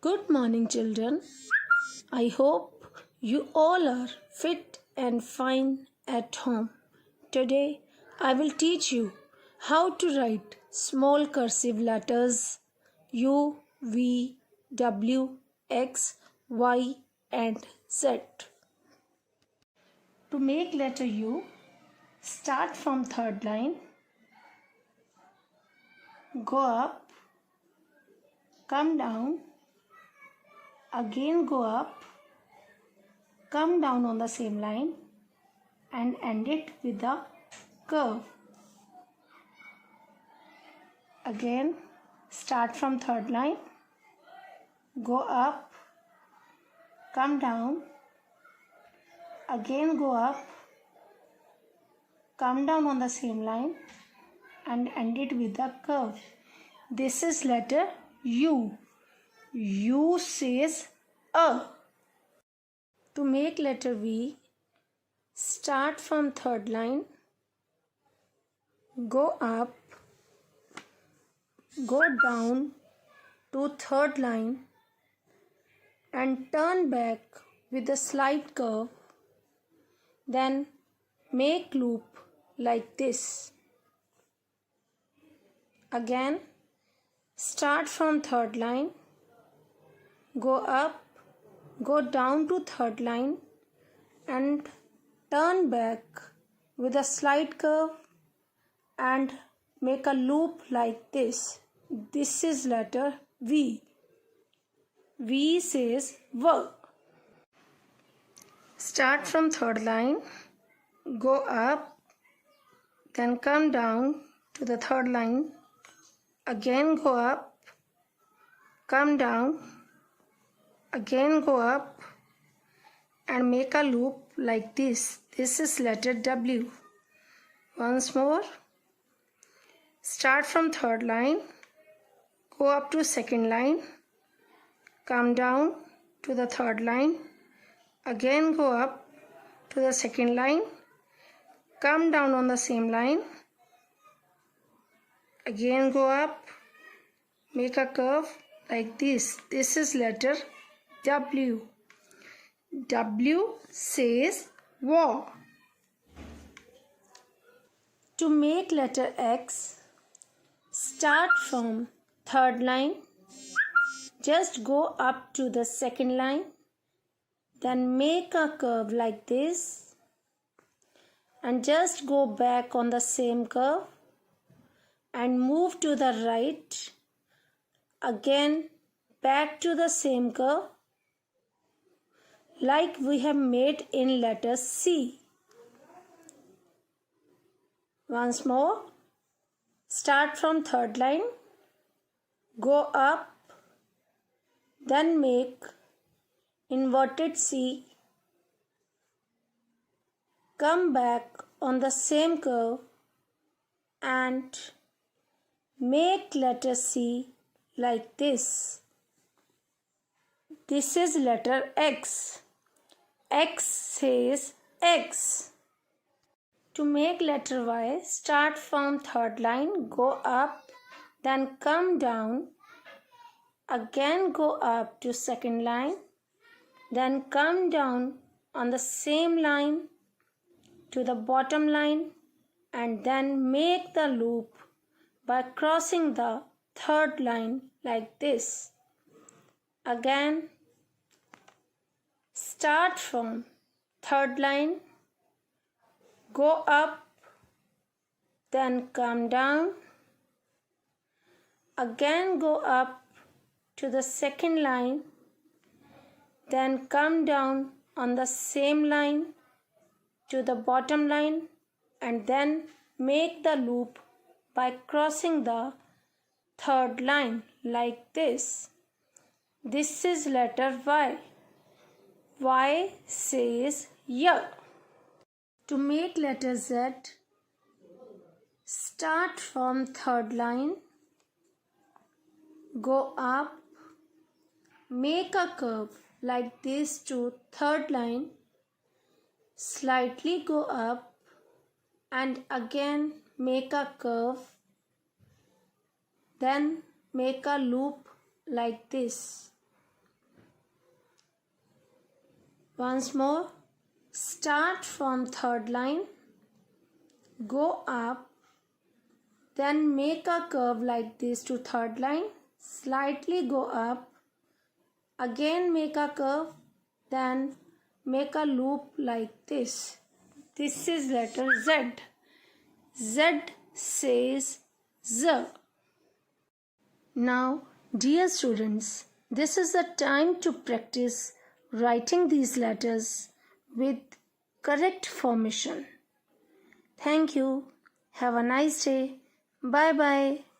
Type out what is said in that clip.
Good morning, children. I hope you all are fit and fine at home. Today, I will teach you how to write small cursive letters U, V, W, X, Y, and Z. To make letter U, start from third line, go up, come down, again go up, come down on the same line and end it with a curve. Again start from third line, go up, come down, again go up, come down on the same line and end it with a curve. This is letter U. U says A. To make letter V, start from third line, go up, go down to third line and turn back with a slight curve, then make loop like this. Again, start from third line, go up, go down to third line and turn back with a slight curve and make a loop like this. This is letter V. V says V. Start from third line, go up, then come down to the third line, again go up, come down, again go up and make a loop like this. This is letter W. Once more, start from third line, go up to second line, come down to the third line, again go up to the second line, come down on the same line, again go up, make a curve like this. This is letter W. W says war. To make letter X, start from third line, just go up to the second line, then make a curve like this and just go back on the same curve and move to the right, again back to the same curve like we have made in letter C. Once more, start from third line, go up, then make inverted C, come back on the same curve and make letter C like this. This is letter X. X says X. To make letter Y, start from third line, go up, then come down, again go up to second line, then come down on the same line to the bottom line and then make the loop by crossing the third line like this. Again, start from third line, go up, then come down, again go up to the second line, then come down on the same line to the bottom line and then make the loop by crossing the third line like this. This is letter Y. Y says yeah. To make letter Z, start from third line, go up, make a curve like this to third line, slightly go up and again make a curve, then make a loop like this. Once more, start from third line, go up, then make a curve like this to third line, slightly go up, again make a curve, then make a loop like this. This is letter Z. Z says Z. Now, dear students, this is the time to practice writing these letters with correct formation. Thank you. Have a nice day. Bye bye.